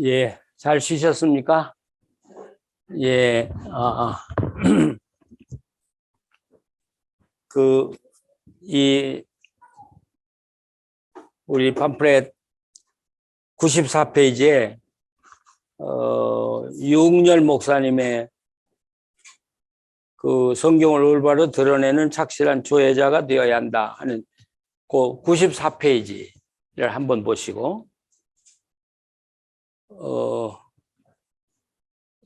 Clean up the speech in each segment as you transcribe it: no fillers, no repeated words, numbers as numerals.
예, 잘 쉬셨습니까? 예, 이, 우리 팜플렛 94페이지에, 유흥열 목사님의 그 성경을 올바로 드러내는 착실한 조회자가 되어야 한다 하는 그 94페이지를 한번 보시고,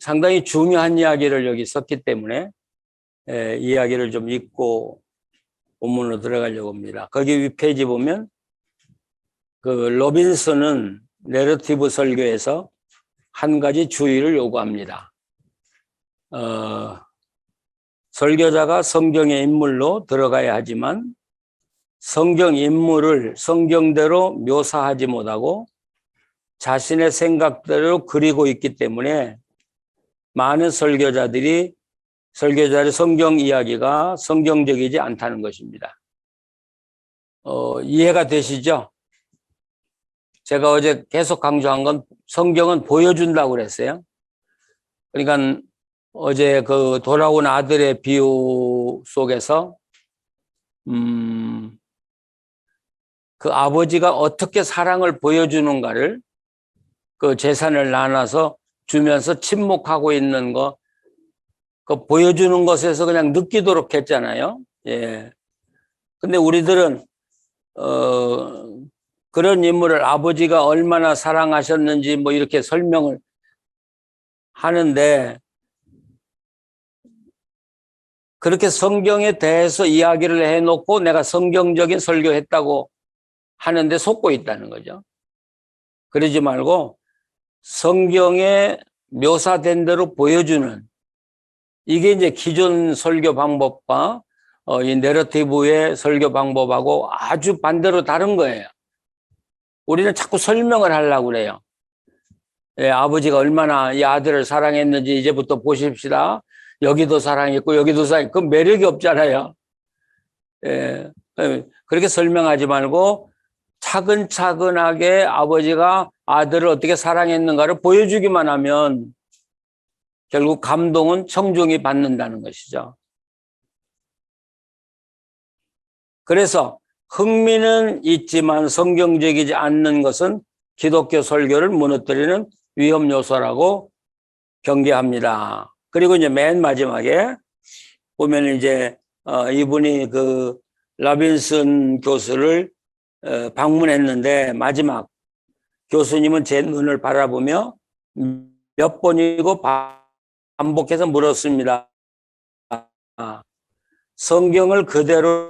상당히 중요한 이야기를 여기 썼기 때문에, 이야기를 좀 읽고 본문으로 들어가려고 합니다. 거기 윗페이지 보면, 그 로빈슨은 내러티브 설교에서 한 가지 주의를 요구합니다. 설교자가 성경의 인물로 들어가야 하지만 성경 인물을 성경대로 묘사하지 못하고 자신의 생각대로 그리고 있기 때문에 많은 설교자들의 성경 이야기가 성경적이지 않다는 것입니다. 이해가 되시죠? 제가 어제 계속 강조한 건 성경은 보여준다고 그랬어요. 그러니까 어제 그 돌아온 아들의 비유 속에서 그 아버지가 어떻게 사랑을 보여주는가를 그 재산을 나눠서 주면서 침묵하고 있는 거, 그 보여주는 것에서 그냥 느끼도록 했잖아요. 예. 근데 우리들은 그런 인물을 아버지가 얼마나 사랑하셨는지 뭐 이렇게 설명을 하는데, 그렇게 성경에 대해서 이야기를 해놓고 내가 성경적인 설교했다고 하는데 속고 있다는 거죠. 그러지 말고 성경에 묘사된 대로 보여주는, 이게 이제 기존 설교 방법과 이 내러티브의 설교 방법하고 아주 반대로 다른 거예요. 우리는 자꾸 설명을 하려고 그래요. 예, 아버지가 얼마나 이 아들을 사랑했는지 이제부터 보십시다. 여기도 사랑했고 여기도 사랑했고, 그 매력이 없잖아요. 예, 그렇게 설명하지 말고 차근차근하게 아버지가 아들을 어떻게 사랑했는가를 보여주기만 하면 결국 감동은 청중이 받는다는 것이죠. 그래서 흥미는 있지만 성경적이지 않는 것은 기독교 설교를 무너뜨리는 위험 요소라고 경계합니다. 그리고 이제 맨 마지막에 보면 이제 이분이 그 라빈슨 교수를 방문했는데, 마지막 교수님은 제 눈을 바라보며 몇 번이고 반복해서 물었습니다. 성경을 그대로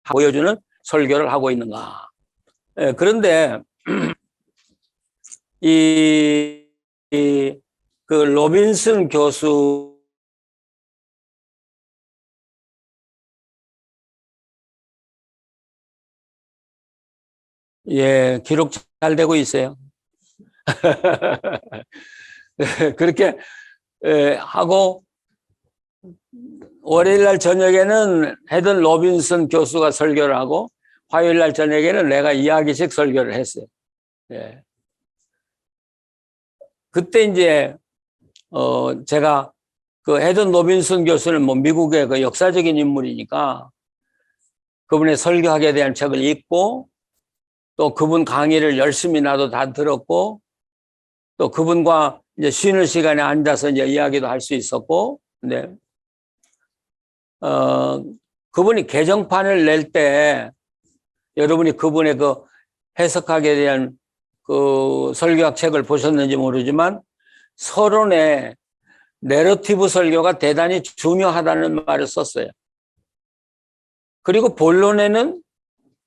보여주는 설교를 하고 있는가. 그런데 그 로빈슨 교수, 예, 기록 잘 되고 있어요. 그렇게 하고, 월요일날 저녁에는 헤든 로빈슨 교수가 설교를 하고, 화요일날 저녁에는 내가 이야기식 설교를 했어요. 예. 그때 이제 제가 그 헤든 로빈슨 교수는 뭐 미국의 그 역사적인 인물이니까 그분의 설교학에 대한 책을 읽고, 또 그분 강의를 열심히 나도 다 들었고, 또 그분과 이제 쉬는 시간에 앉아서 이제 이야기도 할 수 있었고, 근데 그분이 개정판을 낼 때 여러분이 그분의 그 해석학에 대한 그 설교학 책을 보셨는지 모르지만, 서론에 내러티브 설교가 대단히 중요하다는 말을 썼어요. 그리고 본론에는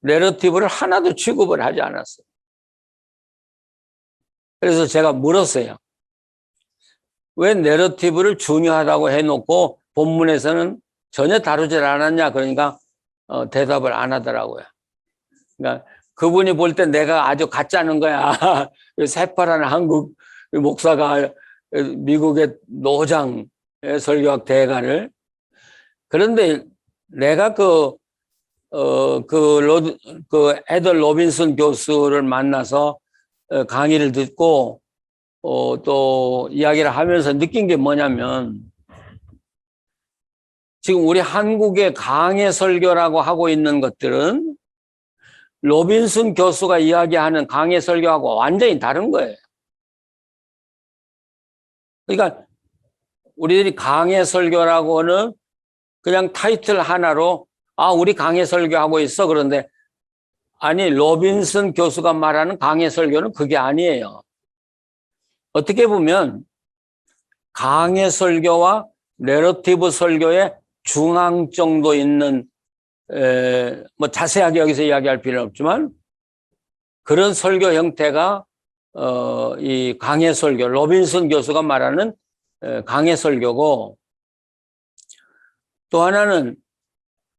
내러티브를 하나도 취급을 하지 않았어요. 그래서 제가 물었어요. 왜 내러티브를 중요하다고 해놓고 본문에서는 전혀 다루질 않았냐? 그러니까 대답을 안 하더라고요. 그러니까 그분이 볼 때 내가 아주 가짜는 거야. 새파란 한국 목사가 미국의 노장 설교학 대가를. 그런데 내가 애들 로빈슨 교수를 만나서 강의를 듣고 또 이야기를 하면서 느낀 게 뭐냐면, 지금 우리 한국의 강해 설교라고 하고 있는 것들은 로빈슨 교수가 이야기하는 강해 설교하고 완전히 다른 거예요. 그러니까 우리들이 강해 설교라고는 그냥 타이틀 하나로 우리 강해 설교하고 있어. 그런데 아니, 로빈슨 교수가 말하는 강해 설교는 그게 아니에요. 어떻게 보면 강해 설교와 내러티브 설교의 중앙 정도 있는, 뭐 자세하게 여기서 이야기할 필요는 없지만 그런 설교 형태가 이 강해 설교, 로빈슨 교수가 말하는 강해 설교고, 또 하나는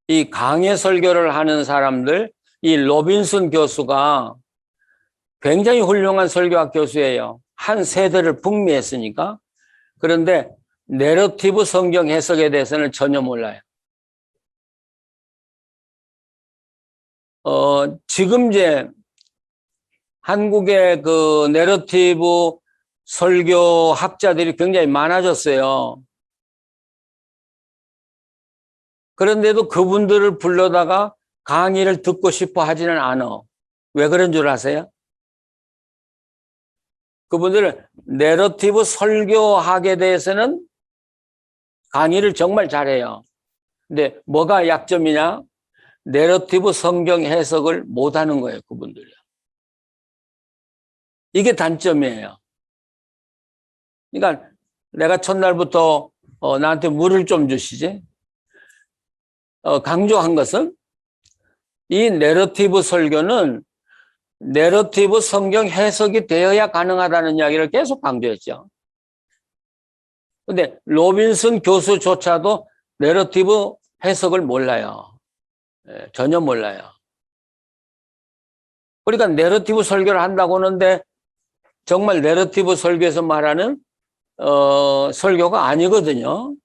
이 강해 설교를 하는 사람들, 이 로빈슨 교수가 굉장히 훌륭한 설교학 교수예요. 한 세대를 풍미했으니까. 그런데 내러티브 성경 해석에 대해서는 전혀 몰라요. 지금 이제 한국의 그 내러티브 설교 학자들이 굉장히 많아졌어요. 그런데도 그분들을 불러다가 강의를 듣고 싶어 하지는 않아. 왜 그런 줄 아세요? 그분들은 내러티브 설교학에 대해서는 강의를 정말 잘해요. 근데 뭐가 약점이냐? 내러티브 성경 해석을 못하는 거예요, 그분들이. 이게 단점이에요. 그러니까 내가 첫날부터 나한테 물을 좀 주시지. 강조한 것은 이 내러티브 설교는 내러티브 성경 해석이 되어야 가능하다는 이야기를 계속 강조했죠. 근데 로빈슨 교수조차도 내러티브 해석을 몰라요. 전혀 몰라요. 그러니까 내러티브 설교를 한다고 하는데 정말 내러티브 설교에서 말하는 설교가 아니거든요.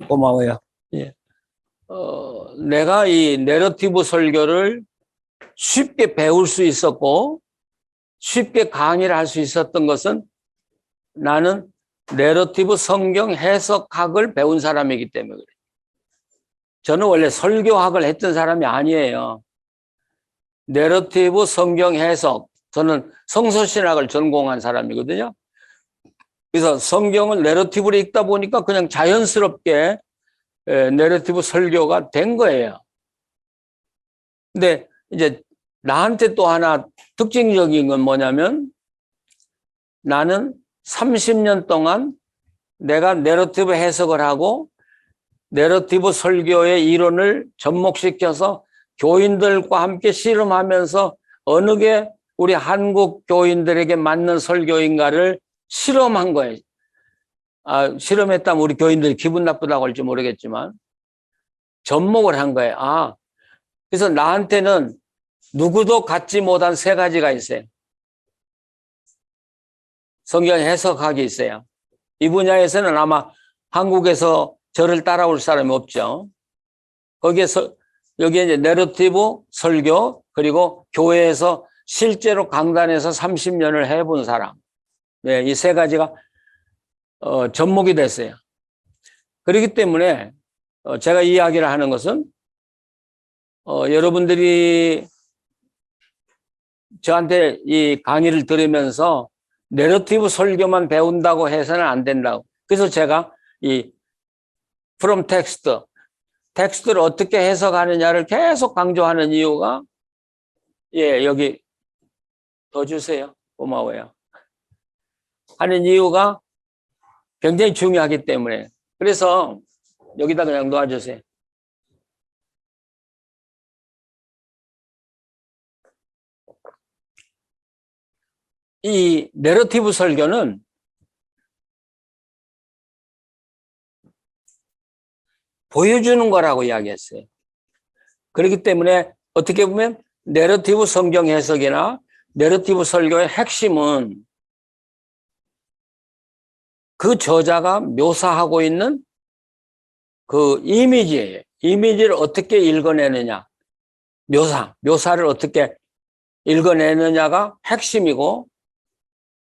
고마워요. 예. 내가 이 내러티브 설교를 쉽게 배울 수 있었고 쉽게 강의를 할 수 있었던 것은 나는 내러티브 성경 해석학을 배운 사람이기 때문에 그래요. 저는 원래 설교학을 했던 사람이 아니에요. 내러티브 성경 해석, 저는 성서신학을 전공한 사람이거든요. 그래서 성경을 내러티브로 읽다 보니까 그냥 자연스럽게 내러티브 설교가 된 거예요. 근데 이제 나한테 또 하나 특징적인 건 뭐냐면, 나는 30년 동안 내가 내러티브 해석을 하고 내러티브 설교의 이론을 접목시켜서 교인들과 함께 실험하면서 어느 게 우리 한국 교인들에게 맞는 설교인가를 실험한 거예요. 실험했다면 우리 교인들이 기분 나쁘다고 할지 모르겠지만 접목을 한 거예요. 그래서 나한테는 누구도 갖지 못한 세 가지가 있어요. 성경 해석학이 있어요. 이 분야에서는 아마 한국에서 저를 따라올 사람이 없죠. 거기에서 여기에 이제 내러티브 설교, 그리고 교회에서 실제로 강단에서 30년을 해본 사람. 네, 이 세 가지가 접목이 됐어요. 그렇기 때문에 제가 이야기를 하는 것은 여러분들이 저한테 이 강의를 들으면서 내러티브 설교만 배운다고 해서는 안 된다고. 그래서 제가 이 from text, 텍스트를 어떻게 해석하느냐를 계속 강조하는 이유가, 여기 더 주세요. 고마워요. 하는 이유가 굉장히 중요하기 때문에. 그래서 여기다 그냥 놓아주세요. 이 내러티브 설교는 보여주는 거라고 이야기했어요. 그렇기 때문에 어떻게 보면 내러티브 성경 해석이나 내러티브 설교의 핵심은 그 저자가 묘사하고 있는 그 이미지예요. 이미지를 어떻게 읽어내느냐. 묘사를 어떻게 읽어내느냐가 핵심이고,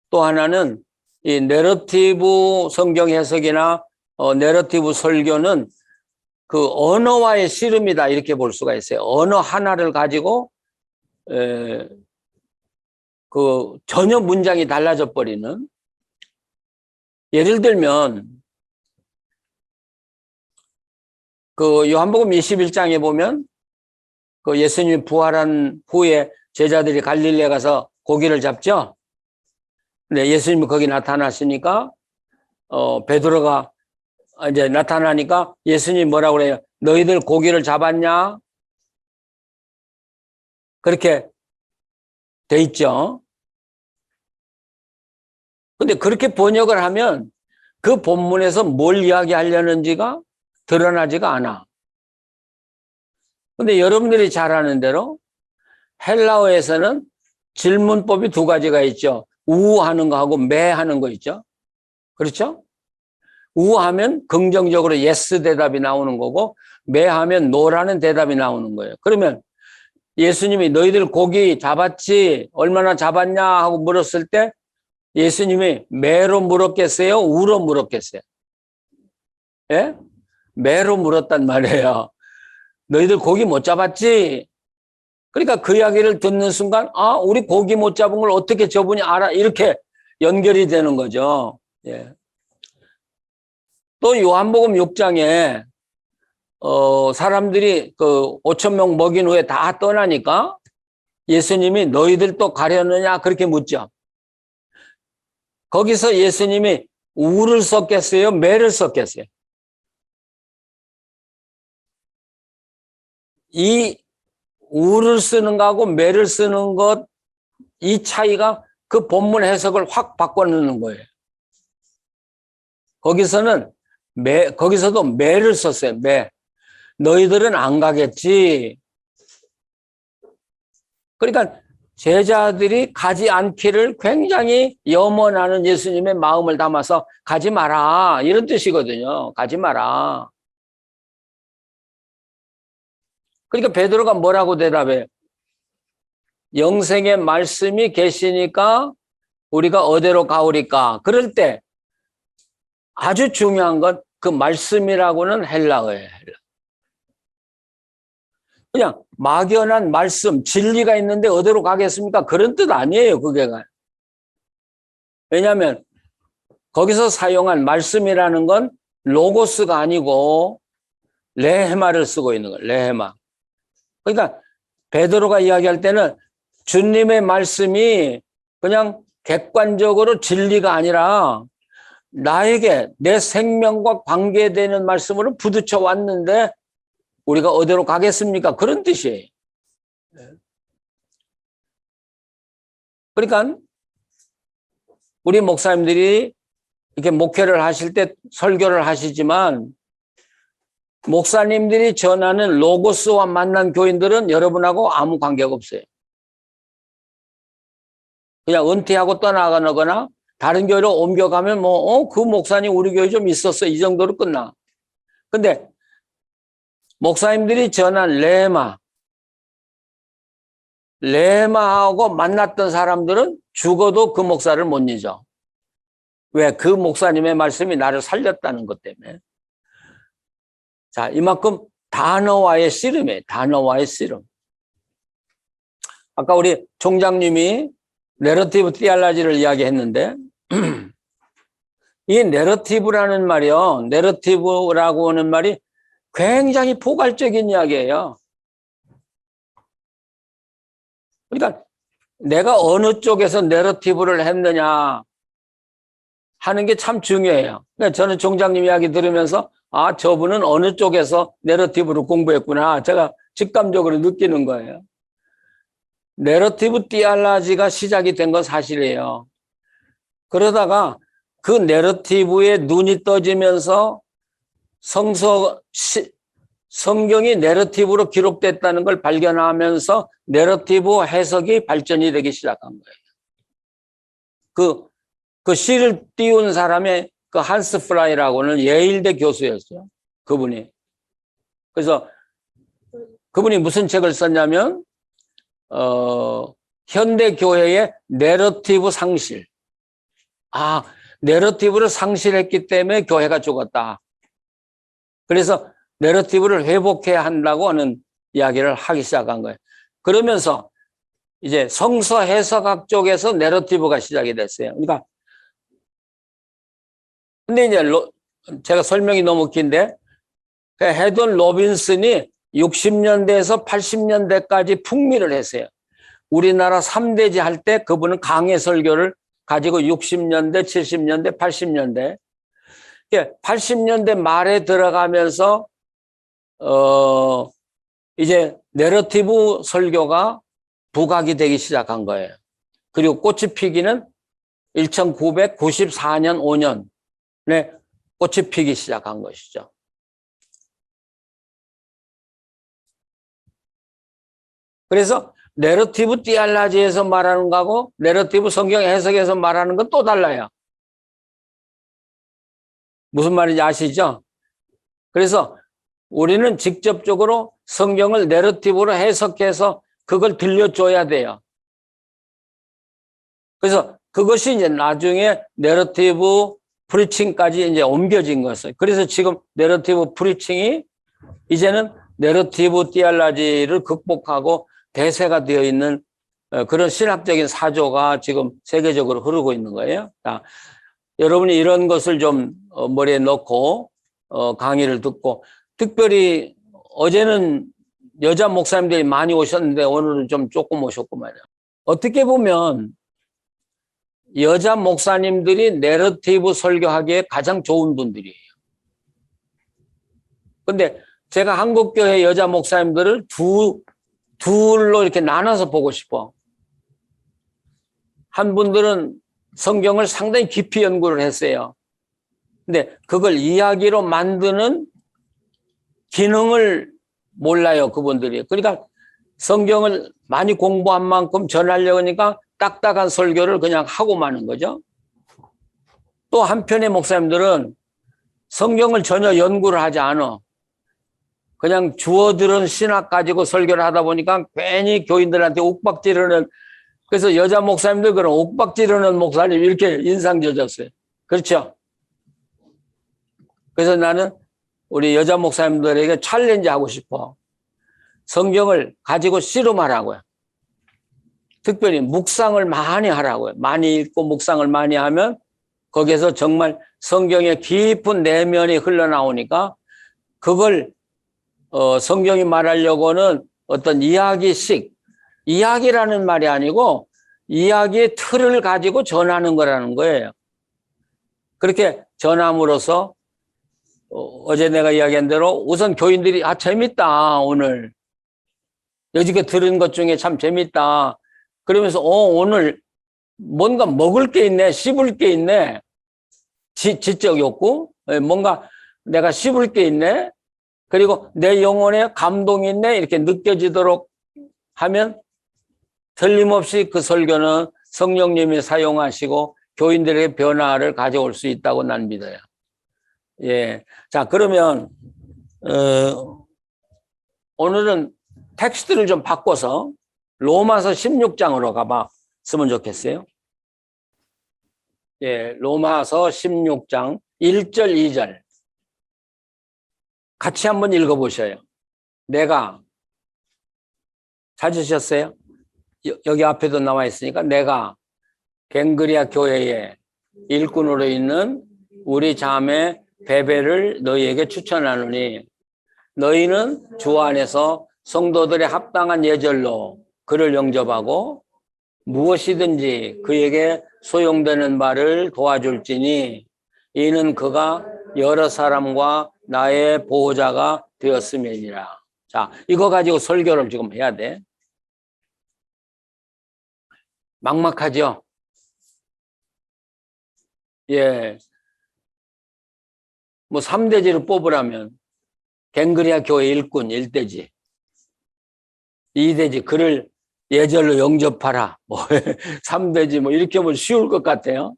또 하나는 이 내러티브 성경 해석이나 내러티브 설교는 그 언어와의 씨름이다, 이렇게 볼 수가 있어요. 언어 하나를 가지고 그 전혀 문장이 달라져 버리는. 예를 들면 그 요한복음 21장에 보면 그 예수님이 부활한 후에 제자들이 갈릴리에 가서 고기를 잡죠. 근데 예수님이 거기 나타나시니까 베드로가 이제 나타나니까 예수님이 뭐라고 그래요? 너희들 고기를 잡았냐? 그렇게 돼 있죠. 근데 그렇게 번역을 하면 그 본문에서 뭘 이야기하려는지가 드러나지가 않아. 근데 여러분들이 잘 아는 대로 헬라어에서는 질문법이 두 가지가 있죠. 우하는 거하고 매하는 거 있죠. 그렇죠? 우하면 긍정적으로 yes 대답이 나오는 거고, 매하면 no라는 대답이 나오는 거예요. 그러면 예수님이 너희들 고기 잡았지? 얼마나 잡았냐? 하고 물었을 때 예수님이 매로 물었겠어요? 우로 물었겠어요? 예? 매로 물었단 말이에요. 너희들 고기 못 잡았지? 그러니까 그 이야기를 듣는 순간, 아, 우리 고기 못 잡은 걸 어떻게 저분이 알아? 이렇게 연결이 되는 거죠. 예. 또 요한복음 6장에 사람들이 그 5,000명 먹인 후에 다 떠나니까 예수님이 너희들 또 가려느냐? 그렇게 묻죠. 거기서 예수님이 우를 썼겠어요? 매를 썼겠어요? 이 우를 쓰는 거하고 매를 쓰는 것, 이 차이가 그 본문 해석을 확 바꿔놓는 거예요. 거기서도 매를 썼어요. 매. 너희들은 안 가겠지. 그러니까 제자들이 가지 않기를 굉장히 염원하는 예수님의 마음을 담아서 가지 마라, 이런 뜻이거든요. 가지 마라. 그러니까 베드로가 뭐라고 대답해요? 영생의 말씀이 계시니까 우리가 어디로 가오리까? 그럴 때 아주 중요한 건 그 말씀이라고는 헬라어예요. 그냥 막연한 말씀, 진리가 있는데 어디로 가겠습니까? 그런 뜻 아니에요, 그게. 왜냐하면 거기서 사용한 말씀이라는 건 로고스가 아니고 레헤마를 쓰고 있는 거예요, 레헤마. 그러니까 베드로가 이야기할 때는 주님의 말씀이 그냥 객관적으로 진리가 아니라 나에게 내 생명과 관계되는 말씀으로 부딪혀 왔는데 우리가 어디로 가겠습니까? 그런 뜻이에요. 그러니까 우리 목사님들이 이렇게 목회를 하실 때 설교를 하시지만 목사님들이 전하는 로고스와 만난 교인들은 여러분하고 아무 관계가 없어요. 그냥 은퇴하고 떠나가거나 다른 교회로 옮겨가면 그 목사님 우리 교회 좀 있었어, 이 정도로 끝나. 근데 목사님들이 전한 레마하고 만났던 사람들은 죽어도 그 목사를 못 잊어. 왜? 그 목사님의 말씀이 나를 살렸다는 것 때문에. 자, 이만큼 단어와의 씨름이에요. 단어와의 씨름. 아까 우리 총장님이 내러티브 티알라지를 이야기했는데 이 내러티브라는 말이요. 내러티브라고 하는 말이 굉장히 포괄적인 이야기예요. 그러니까 내가 어느 쪽에서 내러티브를 했느냐 하는 게 참 중요해요. 그러니까 저는 총장님 이야기 들으면서 아, 저분은 어느 쪽에서 내러티브를 공부했구나. 제가 직감적으로 느끼는 거예요. 내러티브 티알라지가 시작이 된 건 사실이에요. 그러다가 그 내러티브에 눈이 떠지면서 성경이 내러티브로 기록됐다는 걸 발견하면서 내러티브 해석이 발전이 되기 시작한 거예요. 그 시를 띄운 사람의 그 한스 프라이라고는 예일대 교수였어요. 그분이. 그래서 그분이 무슨 책을 썼냐면, 현대 교회의 내러티브 상실. 내러티브를 상실했기 때문에 교회가 죽었다. 그래서 내러티브를 회복해야 한다고 하는 이야기를 하기 시작한 거예요. 그러면서 이제 성서 해석학 쪽에서 내러티브가 시작이 됐어요. 그러니까 근데 이제 제가 설명이 너무 긴데 헤든 로빈슨이 60년대에서 80년대까지 풍미를 했어요. 우리나라 3대지 할 때 그분은 강해 설교를 가지고 60년대, 70년대, 80년대 80년대 말에 들어가면서 이제 내러티브 설교가 부각이 되기 시작한 거예요. 그리고 꽃이 피기는 1994년, 5년에 꽃이 피기 시작한 것이죠. 그래서 내러티브 디알라지에서 말하는 거하고 내러티브 성경 해석에서 말하는 건 또 달라요. 무슨 말인지 아시죠? 그래서 우리는 직접적으로 성경을 내러티브로 해석해서 그걸 들려줘야 돼요. 그래서 그것이 이제 나중에 내러티브 프리칭까지 이제 옮겨진 것이에요. 그래서 지금 내러티브 프리칭이 이제는 내러티브 디알라지를 극복하고 대세가 되어 있는 그런 신학적인 사조가 지금 세계적으로 흐르고 있는 거예요. 자, 여러분이 이런 것을 좀 머리에 넣고 강의를 듣고 특별히 어제는 여자 목사님들이 많이 오셨는데 오늘은 좀 조금 오셨고 말이에요. 어떻게 보면 여자 목사님들이 내러티브 설교하기에 가장 좋은 분들이에요. 근데 제가 한국교회 여자 목사님들을 둘로 이렇게 나눠서 보고 싶어. 한 분들은 성경을 상당히 깊이 연구를 했어요. 근데 그걸 이야기로 만드는 기능을 몰라요, 그분들이. 그러니까 성경을 많이 공부한 만큼 전하려고 하니까 딱딱한 설교를 그냥 하고 마는 거죠. 또 한편의 목사님들은 성경을 전혀 연구를 하지 않아. 그냥 주워들은 신학 가지고 설교를 하다 보니까 괜히 교인들한테 옥박지르는, 그래서 여자 목사님들 그런 옥박지르는 목사님 이렇게 인상 젖었어요. 그렇죠? 그래서 나는 우리 여자 목사님들에게 챌린지 하고 싶어. 성경을 가지고 씨름하라고요. 특별히 묵상을 많이 하라고요. 많이 읽고 묵상을 많이 하면 거기에서 정말 성경의 깊은 내면이 흘러나오니까 그걸 성경이 말하려고는 어떤 이야기식, 이야기라는 말이 아니고 이야기의 틀을 가지고 전하는 거라는 거예요. 그렇게 전함으로써 어제 내가 이야기한 대로 우선 교인들이 재밌다 오늘 여지껏 들은 것 중에 참 재밌다 그러면서 오늘 뭔가 먹을 게 있네, 씹을 게 있네, 지적 욕구 뭔가 내가 씹을 게 있네, 그리고 내 영혼에 감동이 있네 이렇게 느껴지도록 하면 틀림없이 그 설교는 성령님이 사용하시고 교인들의 변화를 가져올 수 있다고 난 믿어요. 예. 자, 그러면, 오늘은 텍스트를 좀 바꿔서 로마서 16장으로 가봤으면 좋겠어요. 예. 로마서 16장 1절, 2절. 같이 한번 읽어보셔요. 내가, 찾으셨어요? 여기 앞에도 나와 있으니까 내가 갱그리아 교회의 일꾼으로 있는 우리 자매 베베를 너희에게 추천하노니 너희는 주 안에서 성도들의 합당한 예절로 그를 영접하고 무엇이든지 그에게 소용되는 바를 도와줄지니 이는 그가 여러 사람과 나의 보호자가 되었음이니라. 자, 이거 가지고 설교를 지금 해야 돼. 막막하죠? 예. 뭐 3대지를 뽑으라면 갱그리아 교회 일꾼 1대지, 2대지, 그를 예절로 영접하라, 뭐 3대지, 뭐 이렇게 하면 쉬울 것 같아요.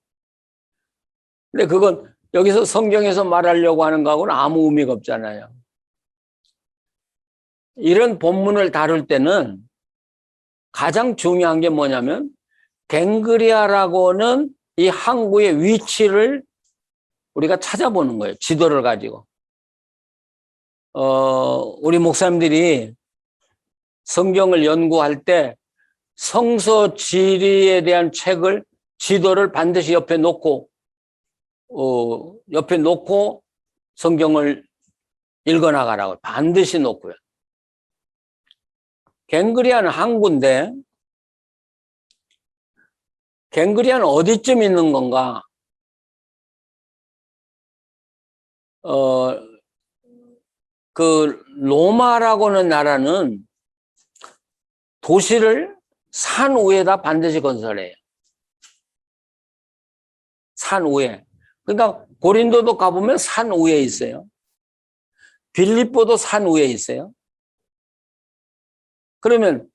근데 그건 여기서 성경에서 말하려고 하는 거하고는 아무 의미가 없잖아요. 이런 본문을 다룰 때는 가장 중요한 게 뭐냐면 갱그리아라고는 이 항구의 위치를 우리가 찾아보는 거예요. 지도를 가지고. 우리 목사님들이 성경을 연구할 때 성서 지리에 대한 책을, 지도를 반드시 옆에 놓고 성경을 읽어나가라고 반드시 놓고요. 갱그리아는 항구인데 갱그리아는 어디쯤 있는 건가? 그 로마라고는 나라는 도시를 산 위에다 반드시 건설해요. 산 위에. 그러니까 고린도도 가보면 산 위에 있어요. 빌립보도 산 위에 있어요. 그러면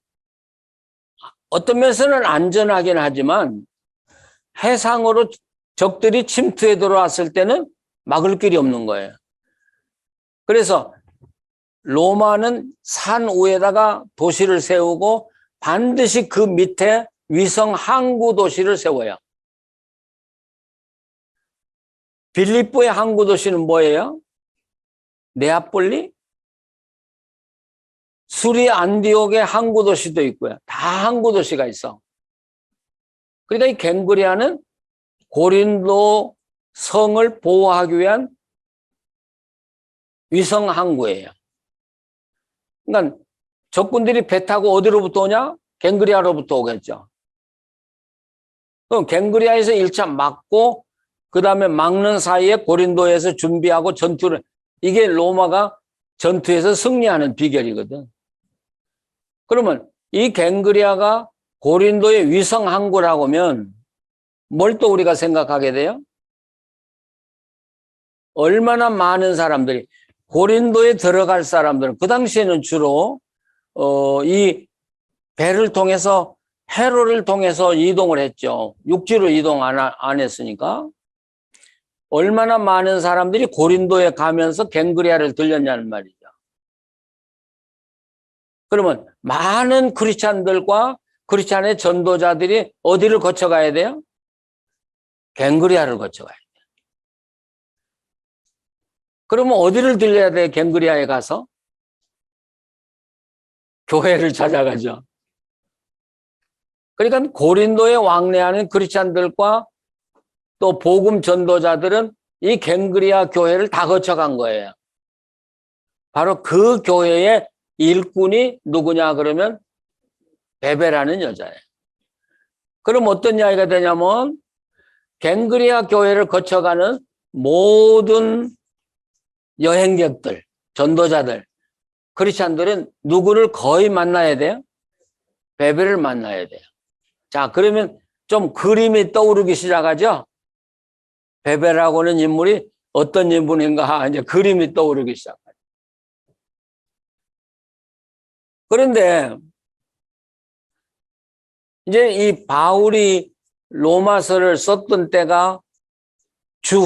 어떤 면에서는 안전하긴 하지만 해상으로 적들이 침투해 들어왔을 때는 막을 길이 없는 거예요. 그래서 로마는 산 위에다가 도시를 세우고 반드시 그 밑에 위성 항구 도시를 세워요. 빌립보의 항구 도시는 뭐예요? 네아폴리? 수리 안디옥의 항구 도시도 있고요. 다 항구 도시가 있어. 그러니까 이 갱그리아는 고린도 성을 보호하기 위한 위성 항구예요. 그러니까 적군들이 배 타고 어디로부터 오냐? 갱그리아로부터 오겠죠. 그럼 갱그리아에서 1차 막고 그 다음에 막는 사이에 고린도에서 준비하고 전투를, 이게 로마가 전투에서 승리하는 비결이거든. 그러면 이 갱그리아가 고린도의 위성 항구라고 하면 뭘 또 우리가 생각하게 돼요? 얼마나 많은 사람들이, 고린도에 들어갈 사람들은 그 당시에는 주로 이 배를 통해서, 해로를 통해서 이동을 했죠. 육지로 이동 안 했으니까. 얼마나 많은 사람들이 고린도에 가면서 갱그리아를 들렸냐는 말이죠. 그러면 많은 크리스찬들과 크리스찬의 전도자들이 어디를 거쳐가야 돼요? 갱그리아를 거쳐가야 돼요. 그러면 어디를 들려야 돼요? 갱그리아에 가서? 교회를 찾아가죠. 그러니까 고린도에 왕래하는 크리스찬들과 또 복음 전도자들은 이 갱그리아 교회를 다 거쳐간 거예요. 바로 그 교회의 일꾼이 누구냐 그러면 베베라는 여자예요. 그럼 어떤 이야기가 되냐면 갱그리아 교회를 거쳐가는 모든 여행객들, 전도자들, 크리스찬들은 누구를 거의 만나야 돼요? 베베를 만나야 돼요. 자, 그러면 좀 그림이 떠오르기 시작하죠? 베베라고는 인물이 어떤 인물인가 이제 그림이 떠오르기 시작하죠. 그런데 이제 이 바울이 로마서를 썼던 때가 주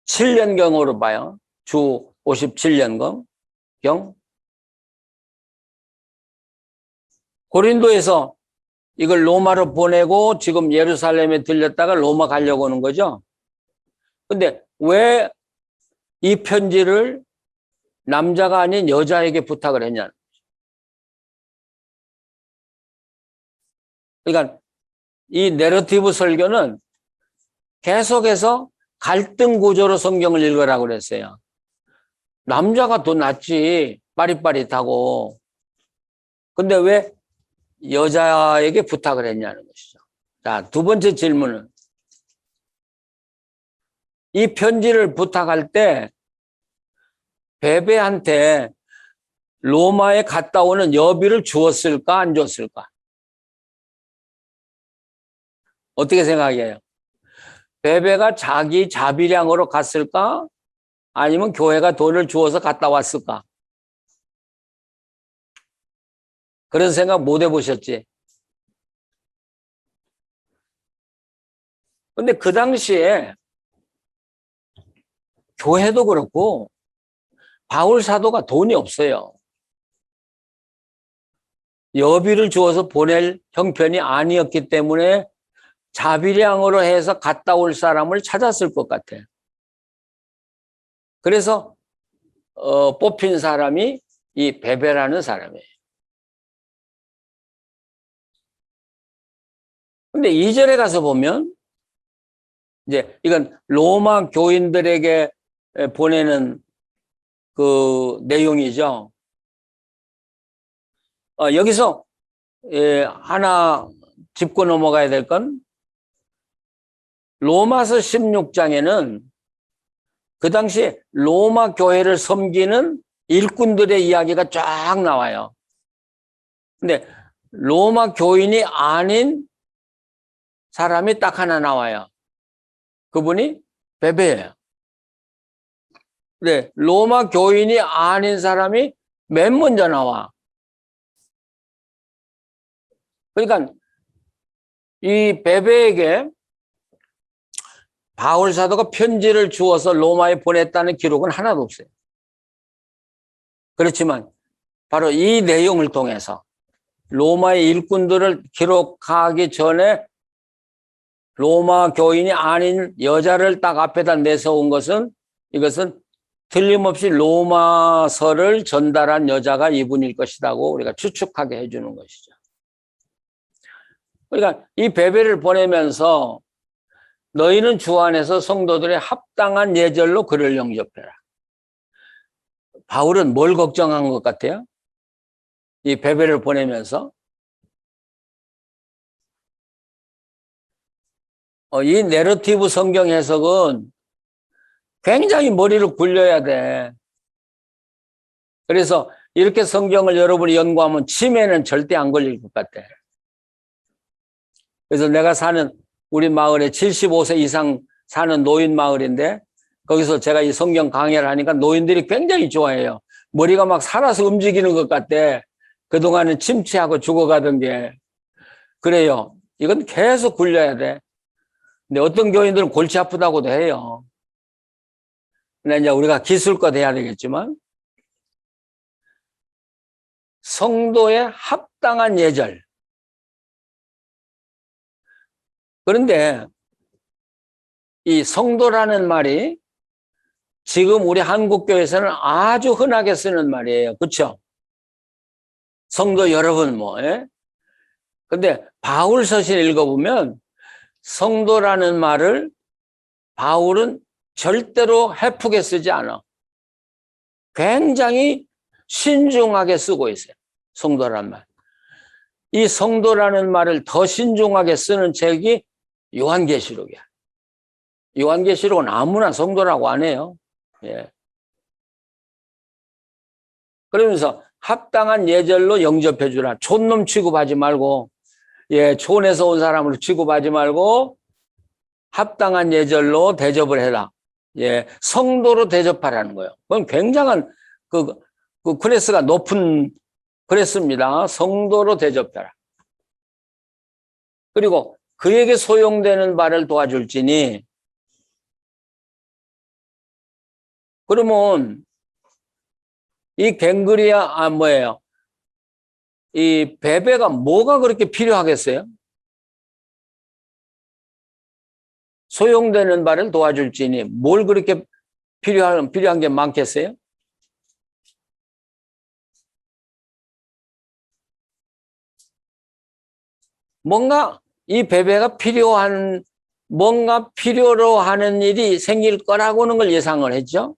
57년경으로 봐요. 주 57년경. 고린도에서 이걸 로마로 보내고 지금 예루살렘에 들렸다가 로마 가려고 하는 거죠. 근데 왜 이 편지를 남자가 아닌 여자에게 부탁을 했냐. 그러니까 이 내러티브 설교는 계속해서 갈등 구조로 성경을 읽으라고 그랬어요. 남자가 더 낫지, 빠릿빠릿하고. 근데 왜 여자에게 부탁을 했냐는 것이죠. 자, 두 번째 질문은 이 편지를 부탁할 때 베베한테 로마에 갔다 오는 여비를 주었을까 안 줬을까? 어떻게 생각해요? 베베가 자기 자비량으로 갔을까? 아니면 교회가 돈을 주어서 갔다 왔을까? 그런 생각 못 해보셨지? 근데 그 당시에 교회도 그렇고 바울 사도가 돈이 없어요. 여비를 주어서 보낼 형편이 아니었기 때문에 자비량으로 해서 갔다 올 사람을 찾았을 것 같아. 그래서 뽑힌 사람이 이 베베라는 사람이에요. 근데 2절에 가서 보면 이제 이건 로마 교인들에게 보내는 그 내용이죠. 여기서 하나 짚고 넘어가야 될 건 로마서 16장에는 그 당시 로마 교회를 섬기는 일꾼들의 이야기가 쫙 나와요. 근데 로마 교인이 아닌 사람이 딱 하나 나와요. 그분이 베베예요. 네, 로마 교인이 아닌 사람이 맨 먼저 나와. 그러니까 이 베베에게 바울 사도가 편지를 주어서 로마에 보냈다는 기록은 하나도 없어요. 그렇지만 바로 이 내용을 통해서 로마의 일꾼들을 기록하기 전에 로마 교인이 아닌 여자를 딱 앞에다 내세운 것은 이것은 틀림없이 로마서를 전달한 여자가 이분일 것이라고 우리가 추측하게 해주는 것이죠. 그러니까 이 베베를 보내면서 너희는 주 안에서 성도들의 합당한 예절로 그를 영접해라. 바울은 뭘 걱정한 것 같아요? 이 베베를 보내면서 이 내러티브 성경 해석은 굉장히 머리를 굴려야 돼. 그래서 이렇게 성경을 여러분이 연구하면 치매는 절대 안 걸릴 것 같아. 그래서 내가 사는 우리 마을에 75세 이상 사는 노인 마을인데 거기서 제가 이 성경 강의를 하니까 노인들이 굉장히 좋아해요. 머리가 막 살아서 움직이는 것 같대. 그동안은 침체하고 죽어가던 게. 그래요. 이건 계속 굴려야 돼. 근데 어떤 교인들은 골치 아프다고도 해요. 근데 이제 우리가 기술껏 해야 되겠지만 성도의 합당한 예절. 그런데 이 성도라는 말이 지금 우리 한국교회에서는 아주 흔하게 쓰는 말이에요. 그렇죠? 성도 여러분 뭐. 예? 근데 바울 서신 읽어보면 성도라는 말을 바울은 절대로 해프게 쓰지 않아. 굉장히 신중하게 쓰고 있어요. 성도라는 말. 이 성도라는 말을 더 신중하게 쓰는 책이 요한계시록이야. 요한계시록은 아무나 성도라고 안 해요. 예. 그러면서 합당한 예절로 영접해 주라. 촌놈 취급하지 말고, 예, 촌에서 온 사람으로 취급하지 말고 합당한 예절로 대접을 해라. 예, 성도로 대접하라는 거예요. 그건 굉장한 그 클래스가 높은 클래스입니다. 성도로 대접해라. 그리고 그에게 소용되는 바를 도와줄지니. 그러면 이 갱그리아 뭐예요? 이 베베가 뭐가 그렇게 필요하겠어요? 소용되는 바를 도와줄지니 뭘 그렇게 필요한 게 많겠어요? 뭔가 이 베베가 뭔가 필요로 하는 일이 생길 거라고는 걸 예상을 했죠.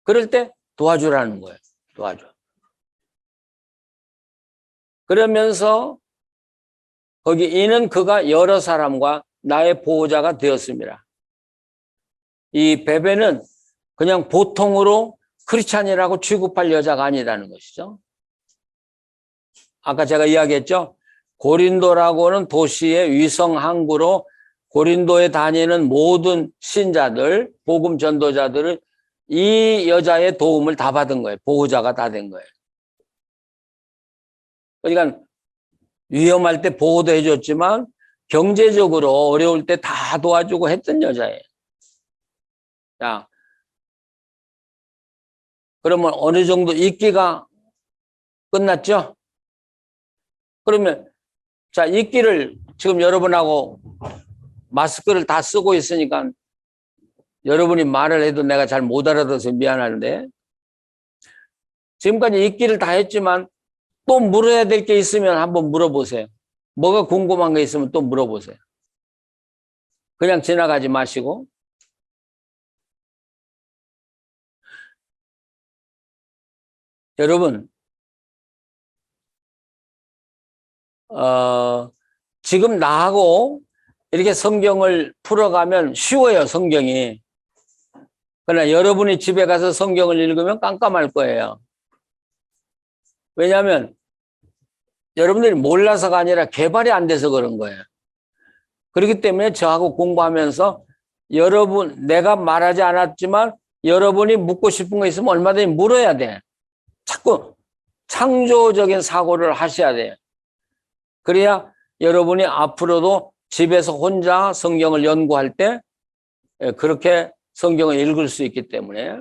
그럴 때 도와주라는 거예요. 도와줘. 그러면서 거기 이는 그가 여러 사람과 나의 보호자가 되었습니다. 이 베베는 그냥 보통으로 크리스찬이라고 취급할 여자가 아니라는 것이죠. 아까 제가 이야기했죠. 고린도라고는 도시의 위성 항구로 고린도에 다니는 모든 신자들, 복음 전도자들을 이 여자의 도움을 다 받은 거예요. 보호자가 다 된 거예요. 그러니까 위험할 때 보호도 해줬지만 경제적으로 어려울 때 다 도와주고 했던 여자예요. 자, 그러면 어느 정도 입기가 끝났죠? 그러면 자, 입기를 지금 여러분하고 마스크를 다 쓰고 있으니까 여러분이 말을 해도 내가 잘 못 알아들어서 미안한데 지금까지 입기를 다 했지만 또 물어야 될 게 있으면 한번 물어보세요. 뭐가 궁금한 게 있으면 또 물어보세요. 그냥 지나가지 마시고. 여러분, 지금 나하고 이렇게 성경을 풀어가면 쉬워요, 성경이. 그러나 여러분이 집에 가서 성경을 읽으면 깜깜할 거예요. 왜냐하면 여러분들이 몰라서가 아니라 개발이 안 돼서 그런 거예요. 그렇기 때문에 저하고 공부하면서 여러분, 내가 말하지 않았지만 여러분이 묻고 싶은 거 있으면 얼마든지 물어야 돼. 자꾸 창조적인 사고를 하셔야 돼요. 그래야 여러분이 앞으로도 집에서 혼자 성경을 연구할 때 그렇게 성경을 읽을 수 있기 때문에